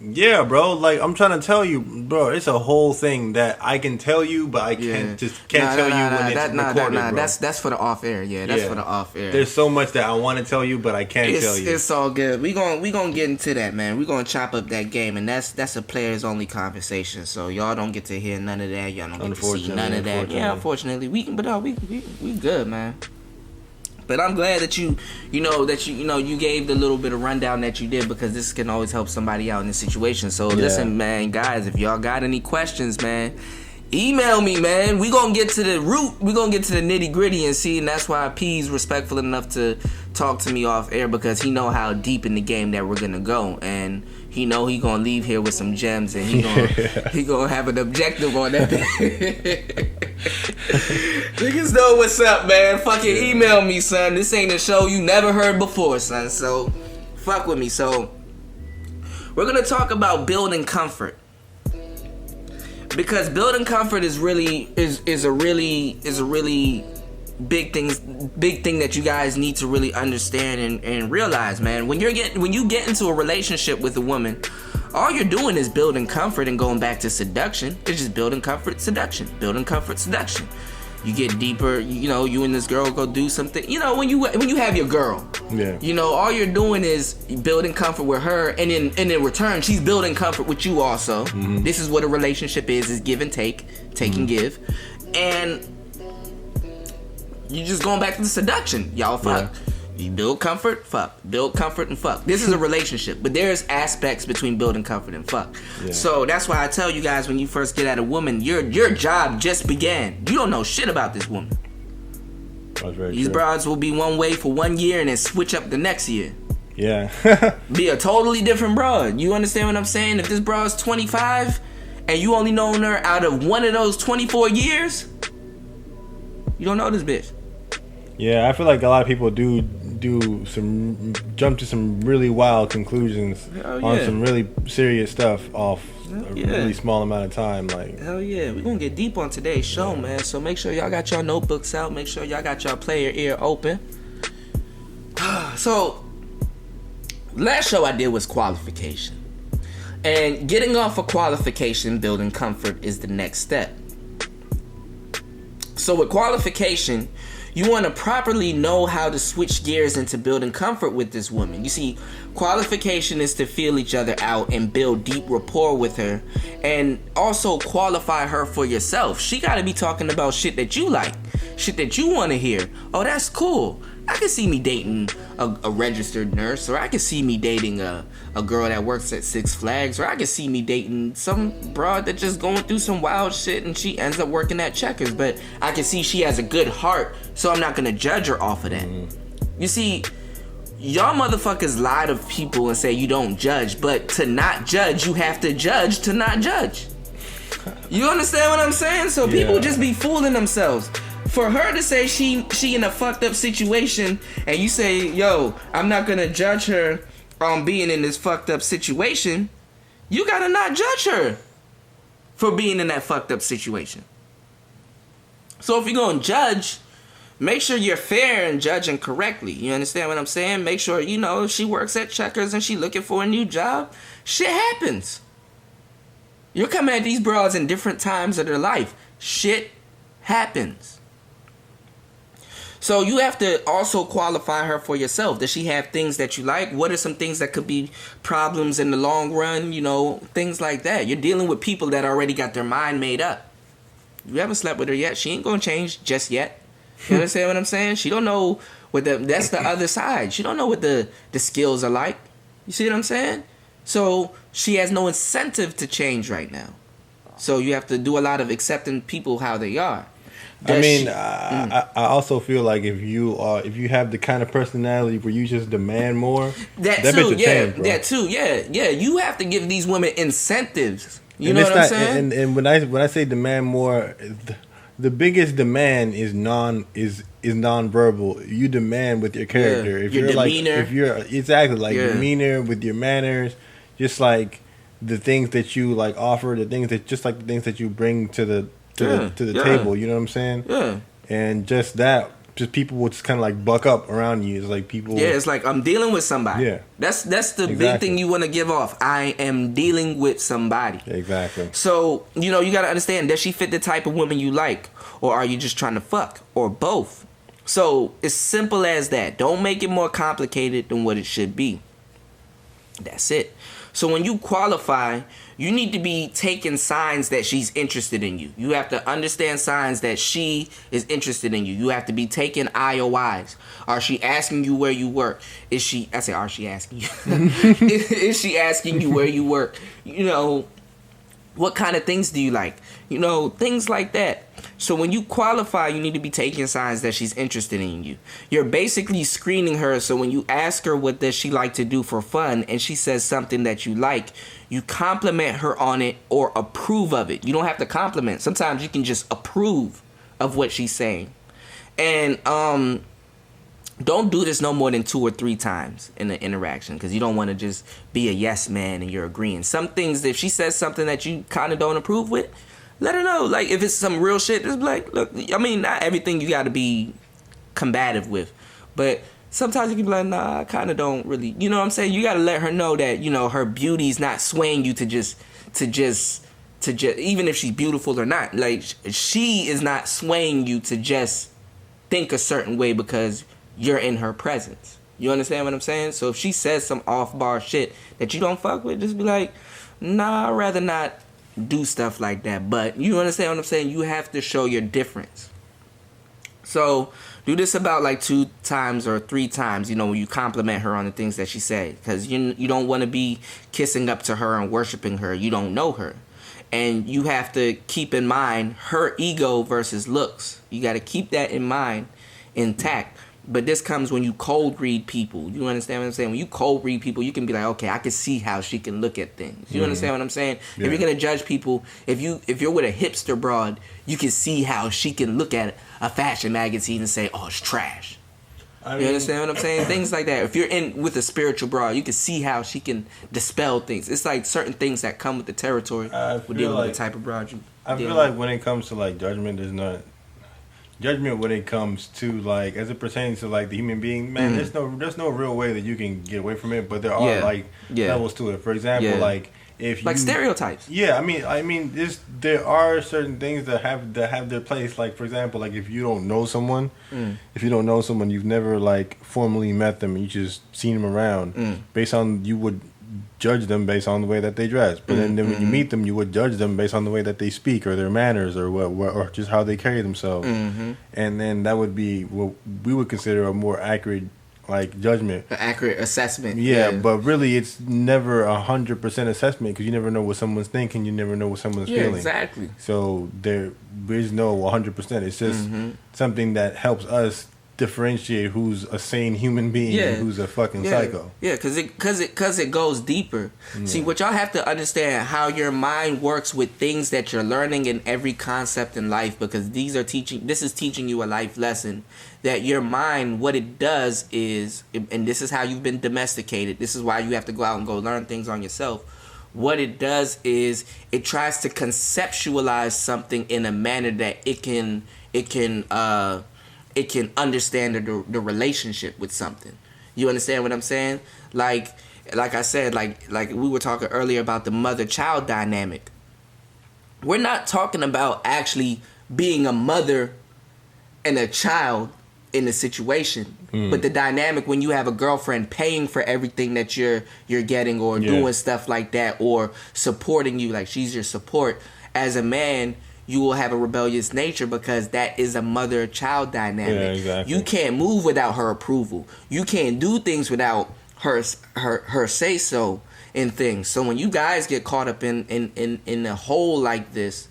Yeah, bro. Like, I'm trying to tell you, bro. It's a whole thing that I can tell you, but I can't tell you when it's recorded, bro. That's for the off air. Yeah, that's for the off air. There's so much that I want to tell you, but I can't tell you. It's all good. We gonna get into that, man. We gonna chop up that game, and that's a players only conversation. So y'all don't get to hear none of that. Y'all don't get to see none of that. Yeah, unfortunately, we good, man. But I'm glad that you gave the little bit of rundown that you did, because this can always help somebody out in this situation. So listen, man, guys, if y'all got any questions, man, email me, man. We gonna get to the root. We gonna get to the nitty gritty and see. And that's why P's respectful enough to talk to me off air, because he know how deep in the game that we're gonna go, and he know he gonna leave here with some gems, and he gonna have an objective on that. Niggas know what's up, man. Fucking email me, son. This ain't a show you never heard before, son. So fuck with me. So we're gonna talk about building comfort, because building comfort is really is a really big thing that you guys need to really understand and realize, man. When you get into a relationship with a woman, all you're doing is building comfort and going back to seduction. It's just building comfort, seduction, building comfort, seduction. You get deeper, you know, you and this girl go do something. You know, when you have your girl, yeah, you know, all you're doing is building comfort with her, and in return, she's building comfort with you also. Mm-hmm. This is what a relationship is give and take and give. And you just going back to the seduction. Y'all fuck. Yeah. You build comfort, fuck. Build comfort and fuck. This is a relationship, but there's aspects between building comfort and fuck. Yeah. So that's why I tell you guys, when you first get at a woman, your job just began. You don't know shit about this woman. That's very These true. broads will be one way for 1 year and then switch up the next year. Yeah. Be a totally different broad. You understand what I'm saying? If this broad's 25 and you only known her out of one of those 24 years, you don't know this bitch. Yeah, I feel like a lot of people jump to some really wild conclusions on some really serious stuff off a really small amount of time. Like, hell yeah, we're gonna get deep on today's show, man. So make sure y'all got your notebooks out. Make sure y'all got your player ear open. So last show I did was qualification, and getting off of qualification, building comfort is the next step. So with qualification, you want to properly know how to switch gears into building comfort with this woman. You see, qualification is to feel each other out and build deep rapport with her, and also qualify her for yourself. She got to be talking about shit that you like, shit that you want to hear. Oh, that's cool. I can see me dating a registered nurse, or I can see me dating a girl that works at Six Flags, or I can see me dating some broad that just going through some wild shit and she ends up working at Checkers. But I can see she has a good heart, so I'm not gonna judge her off of that. You see, y'all motherfuckers lie to people and say you don't judge, but to not judge, you have to judge to not judge. You understand what I'm saying? So people just be fooling themselves. For her to say she in a fucked up situation, and you say, yo, I'm not gonna judge her on being in this fucked up situation, you gotta not judge her for being in that fucked up situation. So if you're gonna judge, make sure you're fair and judging correctly. You understand what I'm saying? Make sure, you know, if she works at Checkers and she looking for a new job, shit happens. You're coming at these broads in different times of their life. Shit happens. So you have to also qualify her for yourself. Does she have things that you like? What are some things that could be problems in the long run? You know, things like that. You're dealing with people that already got their mind made up. You haven't slept with her yet. She ain't gonna change just yet. You understand what I'm saying? She don't know what that's the other side. She don't know what the skills are like. You see what I'm saying? So she has no incentive to change right now. So you have to do a lot of accepting people how they are. I also feel like if you have the kind of personality where you just demand more, that too, change, bro. That too, yeah. You have to give these women incentives. You know what I'm saying? And when I say demand more, the biggest demand is non-verbal. You demand with your character. If your demeanor. Demeanor with your manners, just like the things that you like offer, the things that you bring to the table, you know what I'm saying? Yeah. And just people will just kind of like buck up around you. It's like people. Yeah, it's like I'm dealing with somebody. Yeah. That's the big thing you want to give off. I am dealing with somebody. Exactly. So, you know, you got to understand, does she fit the type of woman you like? Or are you just trying to fuck? Or both? So, it's simple as that. Don't make it more complicated than what it should be. That's it. So when you qualify, you need to be taking signs that she's interested in you. You have to understand signs that she is interested in you. You have to be taking IOIs. Are she asking you where you work? Are she asking you? Is she asking you where you work? You know, What kind of things do you like? You know, things like that. So when you qualify, you need to be taking signs that she's interested in you. You're basically screening her, so when you ask her what does she like to do for fun and she says something that you like, you compliment her on it or approve of it. You don't have to compliment. Sometimes you can just approve of what she's saying. And don't do this no more than 2 or 3 times in the interaction, because you don't want to just be a yes man and you're agreeing. Some things, if she says something that you kind of don't approve with, let her know. Like, if it's some real shit, just be like, look, I mean, not everything you got to be combative with, but sometimes you can be like, nah, I kind of don't really, you know what I'm saying? You got to let her know that, you know, her beauty's not swaying you to just, even if she's beautiful or not, like, she is not swaying you to just think a certain way because you're in her presence. You understand what I'm saying? So if she says some off-bar shit that you don't fuck with, just be like, nah, I'd rather not do stuff like that. But you understand what I'm saying? You have to show your difference. So do this about like 2 times or 3 times, you know, when you compliment her on the things that she say. Because you don't want to be kissing up to her and worshiping her. You don't know her. And you have to keep in mind her ego versus looks. You got to keep that in mind intact. But this comes when you cold read people. You understand what I'm saying? When you cold read people, you can be like, okay, I can see how she can look at things. You understand what I'm saying? Yeah. If you're gonna judge people, if you're with a hipster broad, you can see how she can look at a fashion magazine and say, oh, it's trash. You understand what I'm saying? Things like that. If you're in with a spiritual broad, you can see how she can dispel things. It's like certain things that come with the territory with dealing with the type of broad you. I feel like when it comes to like judgment, there's not. Judgment when it comes to like as it pertains to like the human being, man, there's no real way that you can get away from it, but there are levels to it. For example, like if you, like stereotypes. Yeah, I mean there are certain things that have their place. Like for example, like if you don't know someone, you've never like formally met them, you just seen them around. Based on you would judge them based on the way that they dress, but then when you meet them, you would judge them based on the way that they speak or their manners or what or just how they carry themselves, and then that would be what we would consider a more accurate like judgment, an accurate assessment. Yeah, but really, it's never 100% assessment because you never know what someone's thinking, you never know what someone's feeling. Exactly. So there is no 100%. It's just something that helps us differentiate who's a sane human being and who's a fucking psycho. Yeah, because it goes deeper. See, what y'all have to understand how your mind works with things that you're learning in every concept in life, because this is teaching you a life lesson that your mind, what it does is, and this is how you've been domesticated, this is why you have to go out and go learn things on yourself. What it does is it tries to conceptualize something in a manner that it can understand the relationship with something. You understand what I'm saying? Like I said, like we were talking earlier about the mother-child dynamic. We're not talking about actually being a mother and a child in the situation, but the dynamic when you have a girlfriend paying for everything that you're getting or doing stuff like that or supporting you, like she's your support. As a man, you will have a rebellious nature because that is a mother-child dynamic. Yeah, exactly. You can't move without her approval. You can't do things without her say-so in things. So when you guys get caught up in a hole like this,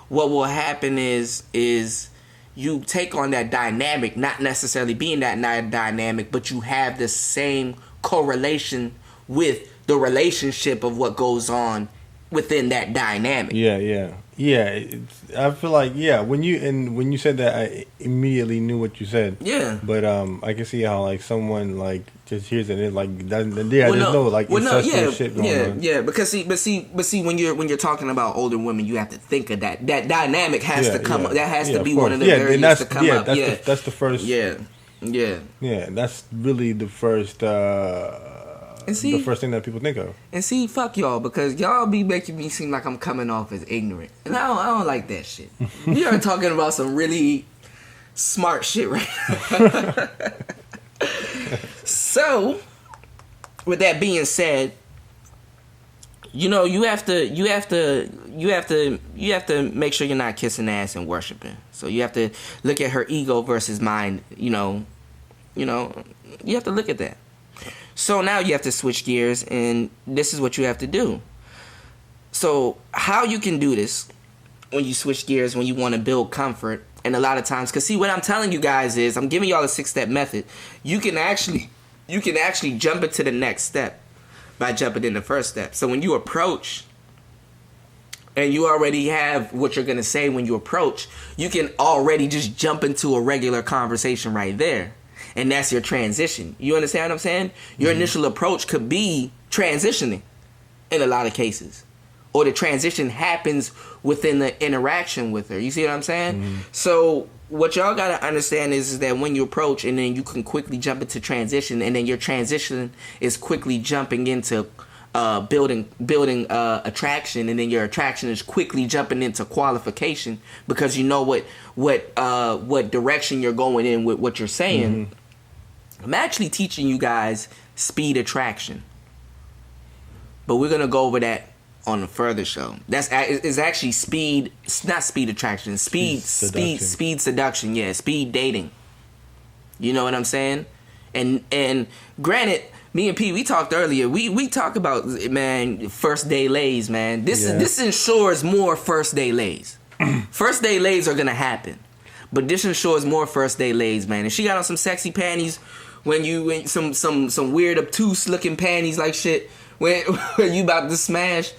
what will happen is you take on that dynamic, not necessarily being that dynamic, but you have the same correlation with the relationship of what goes on within that dynamic. Yeah, I feel like when you said that, I immediately knew what you said. Yeah, but I can see how like someone like just hears it and like doesn't. Yeah, there's no like incestuous shit going on. Yeah, because see, when you're talking about older women, you have to think of that dynamic has to come. That has to be one of the barriers to come up. That's the first. Yeah, that's really the first. And see, the first thing that people think of. And see, fuck y'all, because y'all be making me seem like I'm coming off as ignorant. And I don't like that shit. We are talking about some really smart shit right now. So, with that being said, you know, you have to make sure you're not kissing ass and worshiping. So you have to look at her ego versus mine, you know, you have to look at that. So now you have to switch gears, and this is what you have to do. So how you can do this when you switch gears, when you want to build comfort, and a lot of times, because see, what I'm telling you guys is, I'm giving y'all a 6-step method. You can actually jump into the next step by jumping in the first step. So when you approach, and you already have what you're going to say when you approach, you can already just jump into a regular conversation right there. And that's your transition. You understand what I'm saying? Your initial approach could be transitioning in a lot of cases. Or the transition happens within the interaction with her. You see what I'm saying? So what y'all got to understand is that when you approach, and then you can quickly jump into transition, and then your transition is quickly jumping into building attraction, and then your attraction is quickly jumping into qualification, because you know what direction you're going in with what you're saying. I'm actually teaching you guys speed attraction, but we're gonna go over that on a further show. It's actually speed, not speed attraction, speed seduction. Yeah, speed dating. You know what I'm saying? And granted, me and P, we talked earlier. We talk about, man, first day lays, man. This ensures more first day lays. First day lays are gonna happen, but this ensures more first day lays, man. And she got on some sexy panties, when some weird obtuse looking panties like shit, when you about to smash.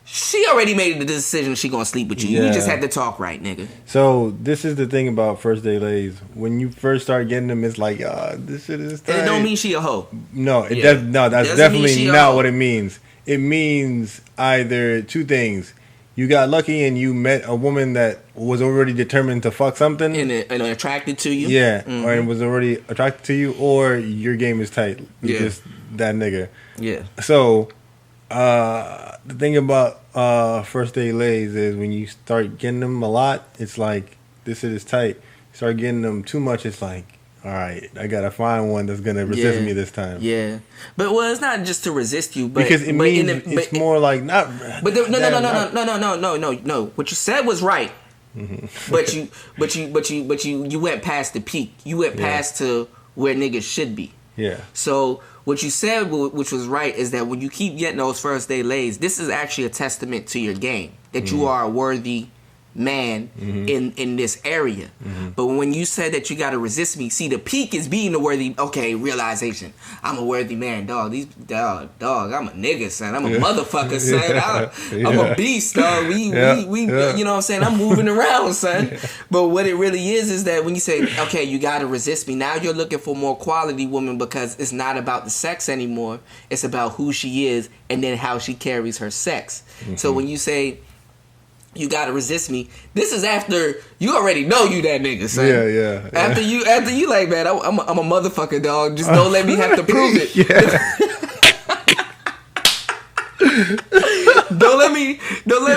She already made the decision she gonna sleep with you. Yeah. You just had to talk right, nigga. So this is the thing about first day lays. When you first start getting them, it's like, this shit is tight. And it don't mean she a hoe. No, that's Doesn't mean definitely she a not hoe. what it means. It means either two things. You got lucky and you met a woman that was already determined to fuck something. And attracted to you. Yeah, or it was already attracted to you, or your game is tight. You're just that nigga. Yeah. So, the thing about first day lays is when you start getting them a lot, it's like, this shit is tight. You start getting them too much, it's like, all right, I gotta find one that's gonna resist me this time. Yeah, but it's not just to resist you, but Because it means it's more like not. But no. What you said was right. But you went past the peak. You went past to where niggas should be. Yeah. So what you said, which was right, is that when you keep getting those first day lays, this is actually a testament to your game, that you are a worthy man in this area. But when you said that you got to resist me, see, the peak is being the worthy, realization. I'm a worthy man, dog. Dog, I'm a nigga, son. I'm a motherfucker, son. I'm a beast, dog. We you know what I'm saying? I'm moving around, son. But what it really is that when you say, okay, you got to resist me, now you're looking for more quality woman, because it's not about the sex anymore. It's about who she is and then how she carries her sex. So when you say, you gotta resist me, this is after you already know you that nigga, son. Yeah. After you like, man, I'm a motherfucker, dog. Just don't let me have to prove it. Don't let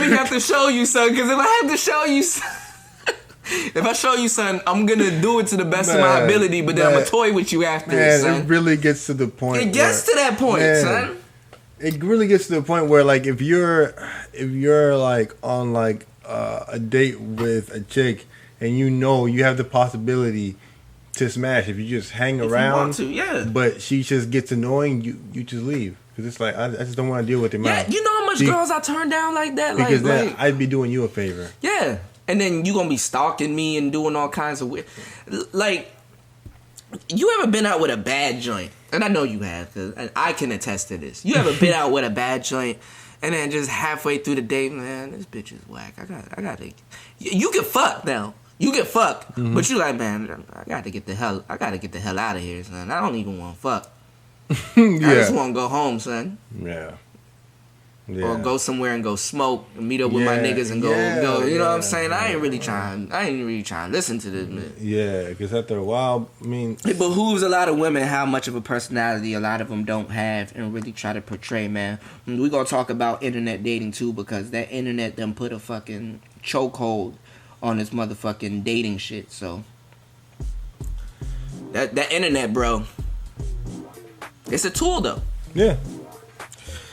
me have to show you, son. Because if I have to show you, if I show you, son, I'm gonna do it to the best of my ability. But then I'm gonna toy with you after, son. It really gets to the point. It gets to that point, son. It really gets to the point where, like, if you're like on like a date with a chick and you know you have the possibility to smash if you just hang around, but she just gets annoying, you just leave, because it's like I just don't want to deal with your mouth. Yeah, you know how much girls I turn down like that, because then I'd be doing you a favor. Yeah, and then you gonna be stalking me and doing all kinds of weird, like. You ever been out with a bad joint? And I know you have, because I can attest to this. You ever been out with a bad joint, and then just halfway through the day, man, this bitch is whack. I gotta. You can fuck now. You can fuck, but you like, man, I gotta get the hell out of here, son. I don't even want to fuck. I just want to go home, son. Yeah. Or go somewhere and go smoke and meet up with my niggas and go. You know what I'm saying? I ain't really trying to listen to this, man. Yeah, because after a while, I mean, it behooves a lot of women how much of a personality a lot of them don't have and really try to portray, man. We gonna talk about internet dating too, because that internet done put a fucking chokehold on this motherfucking dating shit. So that internet, bro, it's a tool though. Yeah.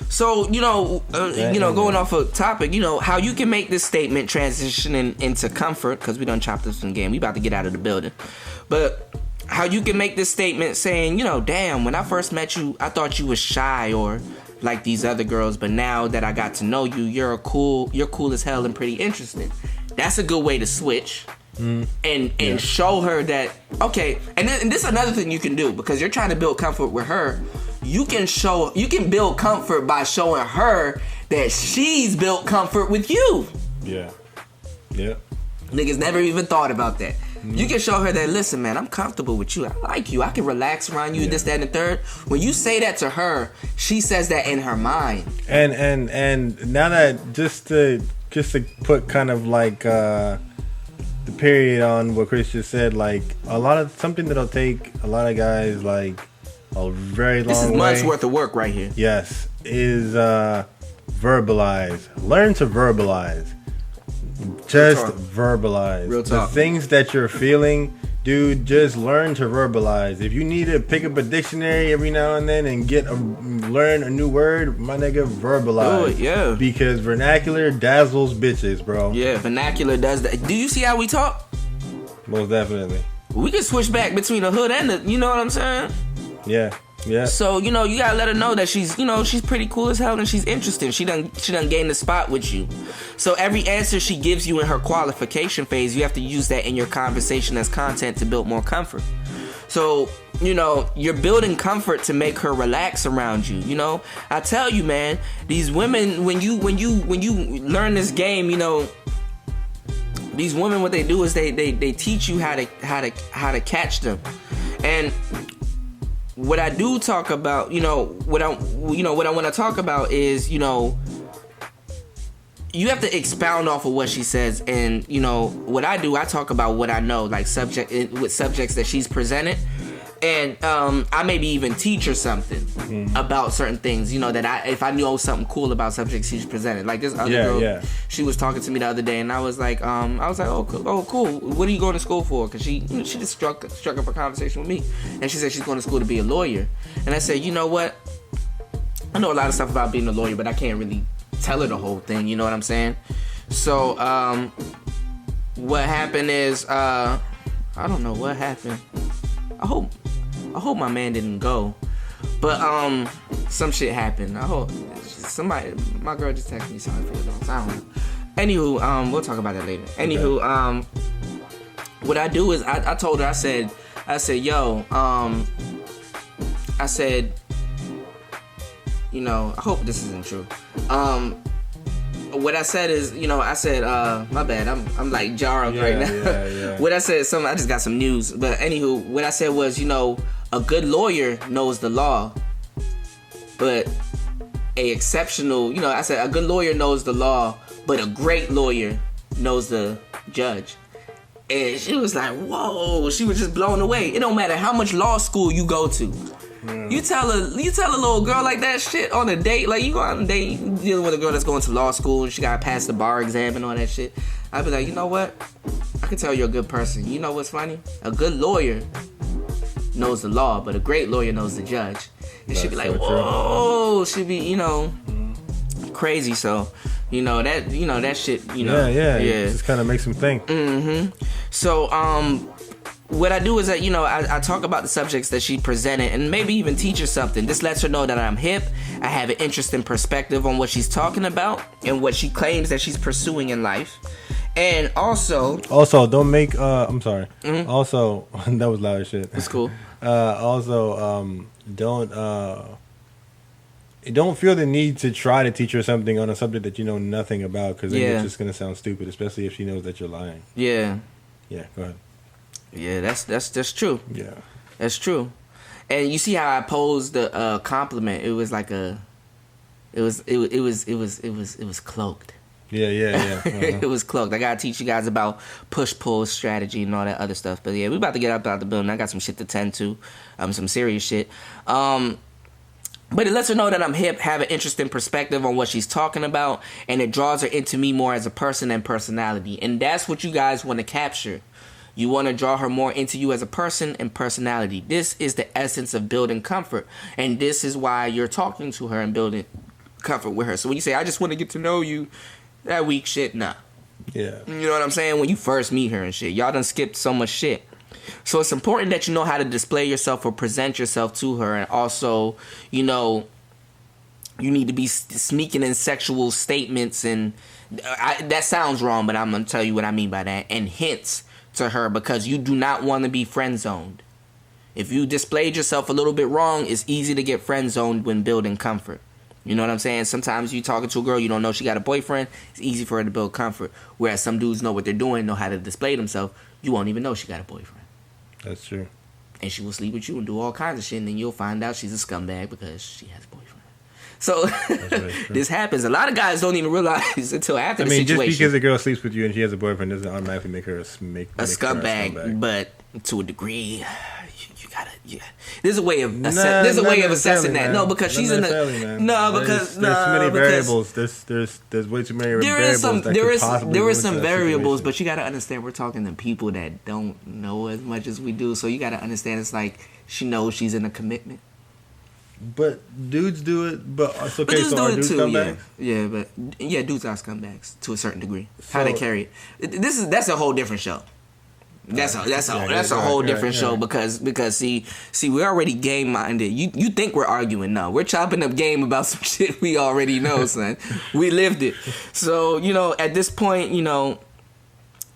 So, going off a topic, how you can make this statement transitioning into comfort, because we done chopped this in game. We about to get out of the building. But how you can make this statement saying, damn, when I first met you, I thought you was shy, or like these other girls, but now that I got to know you, you're cool as hell and pretty interesting. That's a good way to switch. And show her that, okay, and this is another thing you can do, because you're trying to build comfort with her. You can build comfort by showing her that she's built comfort with you. Yeah. Niggas never even thought about that. You can show her that, listen, man, I'm comfortable with you. I like you. I can relax around you, this, that, and the third. When you say that to her, she says that in her mind. And now that just to put kind of like the period on what Chris just said, like something that'll take a lot of guys like a very long way. This is months worth of work right here. Yes, is verbalize. Learn to verbalize. Just verbalize. Real talk. The things that you're feeling, dude, just learn to verbalize. If you need to pick up a dictionary every now and then and learn a new word, my nigga, verbalize. Do it, yeah. Because vernacular dazzles bitches, bro. Yeah, vernacular does that. Do you see how we talk? Most definitely. We can switch back between the hood and the, you know what I'm saying? Yeah. So, you gotta let her know that she's pretty cool as hell and she's interesting. She done gained the spot with you. So every answer she gives you in her qualification phase, you have to use that in your conversation as content to build more comfort. So, you're building comfort to make her relax around you. I tell you, man, these women, when you learn this game, these women, what they do is they teach you how to catch them. And what I do talk about, what I want to talk about is, you have to expound off of what she says. And, what I do, I talk about what I know, like with subjects that she's presented. And I maybe even teach her something about certain things, that if I know something cool about subjects she's presented. Like this other girl, she was talking to me the other day, and I was like, oh, cool. What are you going to school for? Because she just struck up a conversation with me, and she said she's going to school to be a lawyer. And I said, you know what? I know a lot of stuff about being a lawyer, but I can't really tell her the whole thing. You know what I'm saying? So what happened is I don't know what happened. I hope my man didn't go, but some shit happened. I hope my girl just texted me, sorry for the loss. I don't know. Anywho, we'll talk about that later. Anywho, what I do is I told her, I said, yo, I said, I hope this isn't true. What I said is, my bad, I'm like jarring right now. Yeah. What I said, I just got some news. But anywho, what I said was, a good lawyer knows the law, but I said a good lawyer knows the law, but a great lawyer knows the judge. And she was like, whoa, she was just blown away. It don't matter how much law school you go to. You tell a little girl like that shit on a date, like you go out on a date, you dealing with a girl that's going to law school and she gotta pass the bar exam and all that shit. I'd be like, you know what? I can tell you're a good person. You know what's funny? A good lawyer knows the law, but a great lawyer knows the judge. And she'd be like, whoa, she'd be, crazy. So, that shit, Yeah. It just kind of makes them think. So, what I do is that, I talk about the subjects that she presented and maybe even teach her something. This lets her know that I'm hip. I have an interesting perspective on what she's talking about and what she claims that she's pursuing in life. And also, don't make, I'm sorry. Also, that was loud as shit. It's cool. Don't feel the need to try to teach her something on a subject that you know nothing about, because then it's just going to sound stupid, especially if she knows that you're lying. Yeah, go ahead. Yeah, that's true. Yeah, that's true. And you see how I posed the compliment? It was like it was cloaked. Yeah. It was cloaked. I gotta teach you guys about push-pull strategy and all that other stuff. But yeah, we about to get up out the building. I got some shit to tend to, some serious shit. But it lets her know that I'm hip, have an interesting perspective on what she's talking about, and it draws her into me more as a person and personality. And that's what you guys want to capture. You want to draw her more into you as a person and personality. This is the essence of building comfort. And this is why you're talking to her and building comfort with her. So when you say, I just want to get to know you, that weak shit, nah. Yeah. You know what I'm saying? When you first meet her and shit, y'all done skipped so much shit. So it's important that you know how to display yourself or present yourself to her, and also, you need to be sneaking in sexual statements and that sounds wrong, but I'm gonna tell you what I mean by that, and hints to her, because you do not want to be friend zoned. If you displayed yourself a little bit wrong, it's easy to get friend zoned when building comfort. You know what I'm saying? Sometimes you talking to a girl, you don't know she got a boyfriend, it's easy for her to build comfort. Whereas some dudes know what they're doing, know how to display themselves, you won't even know she got a boyfriend. That's true. And she will sleep with you and do all kinds of shit, and then you'll find out she's a scumbag because she has a boyfriend. So this happens. A lot of guys don't even realize until after the situation. Just because a girl sleeps with you and she has a boyfriend doesn't automatically make her a scumbag. But to a degree, you gotta. Yeah. There's a way of assessing that. Man. No, because she's in the. Man. No, because there's too many variables. There's way too many variables. There are some variables, but you gotta understand we're talking to people that don't know as much as we do. So you gotta understand it's like she knows she's in a commitment. But dudes do it. But it's okay. But dudes so do are it dudes too. scumbags? Yeah, dudes are scumbags to a certain degree. So, how they carry it. That's a whole different show. That's a whole different show because see we're already game minded. You think we're arguing? No, we're chopping up game about some shit we already know, son. We lived it. So at this point, you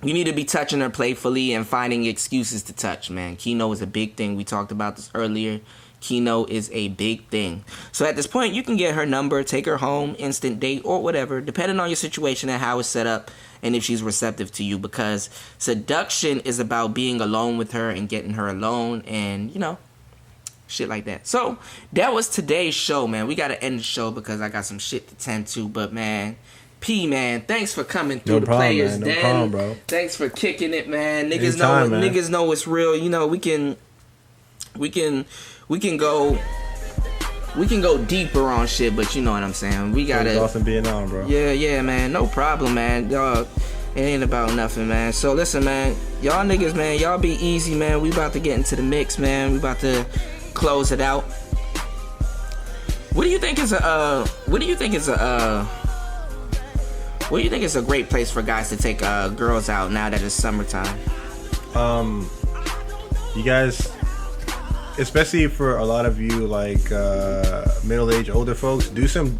need to be touching her playfully and finding excuses to touch. Man, Keno is a big thing. We talked about this earlier. Keno is a big thing. So at this point, you can get her number, take her home, instant date, or whatever, depending on your situation and how it's set up and if she's receptive to you, because seduction is about being alone with her and getting her alone and, shit like that. So that was today's show, man. We got to end the show because I got some shit to tend to, but, man, P, man, thanks for coming through the Players Den. No problem, bro. Thanks for kicking it, man. Niggas Anytime, know it's real. We can go deeper on shit, but you know what I'm saying. We gotta. It's awesome being on, bro. Yeah, man. No problem, man. Dog, it ain't about nothing, man. So listen, man. Y'all niggas, man. Y'all be easy, man. We about to get into the mix, man. We about to close it out. What do you think is a great place for guys to take girls out now that it's summertime? You guys. Especially for a lot of you, like middle-aged older folks, do some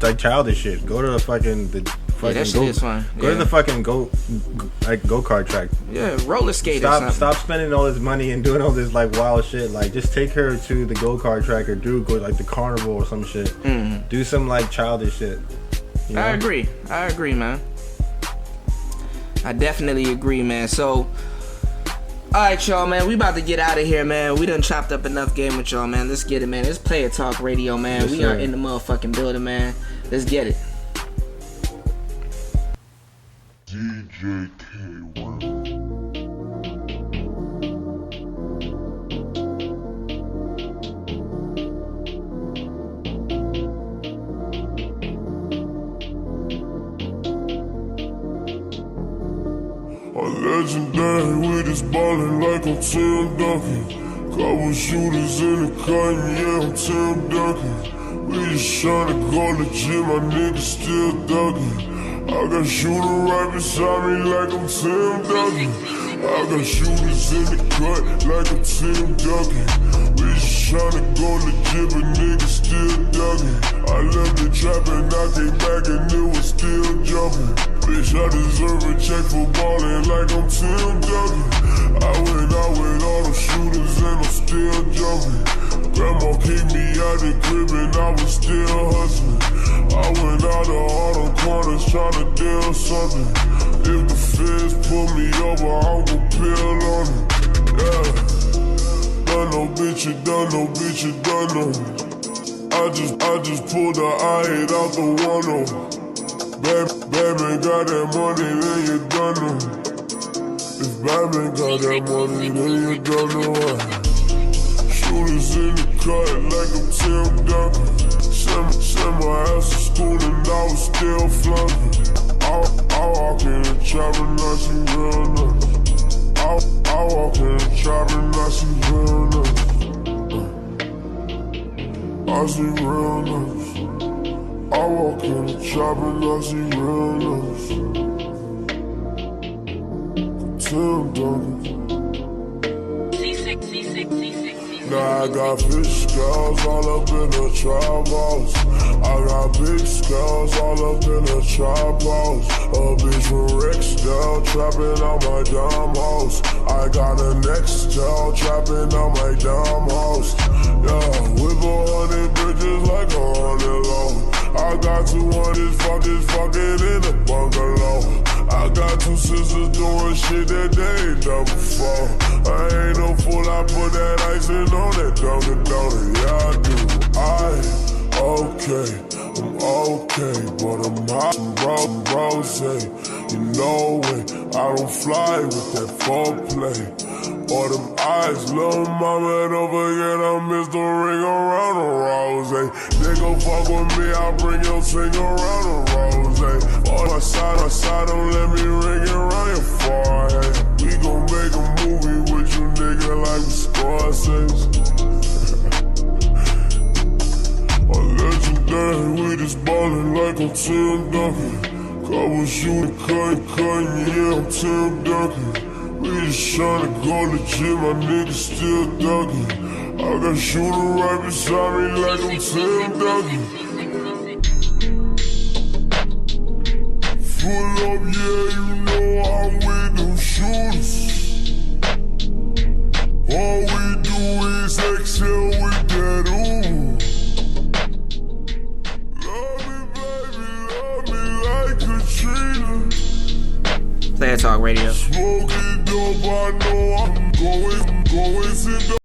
like childish shit. Go to the fucking that shit is fun. Go to the fucking go-kart track. Yeah, roller skate. Stop spending all this money and doing all this like wild shit. Like just take her to the go-kart track or go like the carnival or some shit. Mm-hmm. Do some like childish shit. You know? I agree, man. I definitely agree, man. So. Alright, y'all, man. We about to get out of here, man. We done chopped up enough game with y'all, man. Let's get it, man. It's Player Talk Radio, man. Yes, we sir. are in the motherfucking building, man. Let's get it. DJ K1. Legendary with his ballin' like I'm Tim Duncan. Couple shooters in the cut, yeah, I'm Tim Duncan. We just tryna go legit, my niggas still duckin'. I got shooter right beside me like I'm Tim Duncan. I got shooters in the cut like I'm Tim Duncan. We just tryna go legit, but niggas still duckin'. I left the trap and I came back and it was still jumpin'. Bitch, I deserve a check for ballin' like I'm Tim Duncan. I went out with all the shooters and I'm still jumping. Grandma kicked me out the crib and I was still hustling. I went out to all the corners tryna deal something. If the feds pull me over, I'm gon' peel on it. Yeah. Done no bitch, you done no bitch, you done no. I just pulled the I-8 out the 1-0. Batman got that money, then you done know. If Batman got that money, then you done know. Shooters in the cut like I'm Tim Duncan. Send my ass to school and I was still flunking. I walk in the trap and I see real nuts. I walk in the trap and I see real nuts. I see real nuts. I walk in the trap and I see real nuts. Tim Duncan. C6. Now I got fish scales all up in the trap house. I got big scales all up in the trap house. A bitch from Rexdale trapping on my dumb house. I got a Nextel trapping on my dumb house. Yeah, whip 100 bitches like 100 low. I got 200 fucking in a bungalow. I got 2 sisters doing shit that they ain't done before. I ain't no fool, I put that icing on that Dunkin' Donut. Yeah, I do. I'm okay, but I'm hot and rose. You know it, I don't fly with that foreplay. Or them eyes, little mama, don't forget I missed the ring around the rose. Nigga fuck with me, I'll bring your sing around the rose. On my side, don't let me ring it around your forehead. We gon' make a movie with you, nigga, like we Scorsese. Legendary, we just ballin' like I'm Tim Duncan. Couple shooting, cutting, yeah, I'm Tim Duncan. We just tryna go legit, my niggas still duckin'. I got shooter right beside me like I'm Tim Duncan. Full up, yeah, you know I'm with them shooters. All we do is excel with that ooh. Love me, baby, love me like Katrina. Player Talk Radio. Smoking dope, I know I'm going sit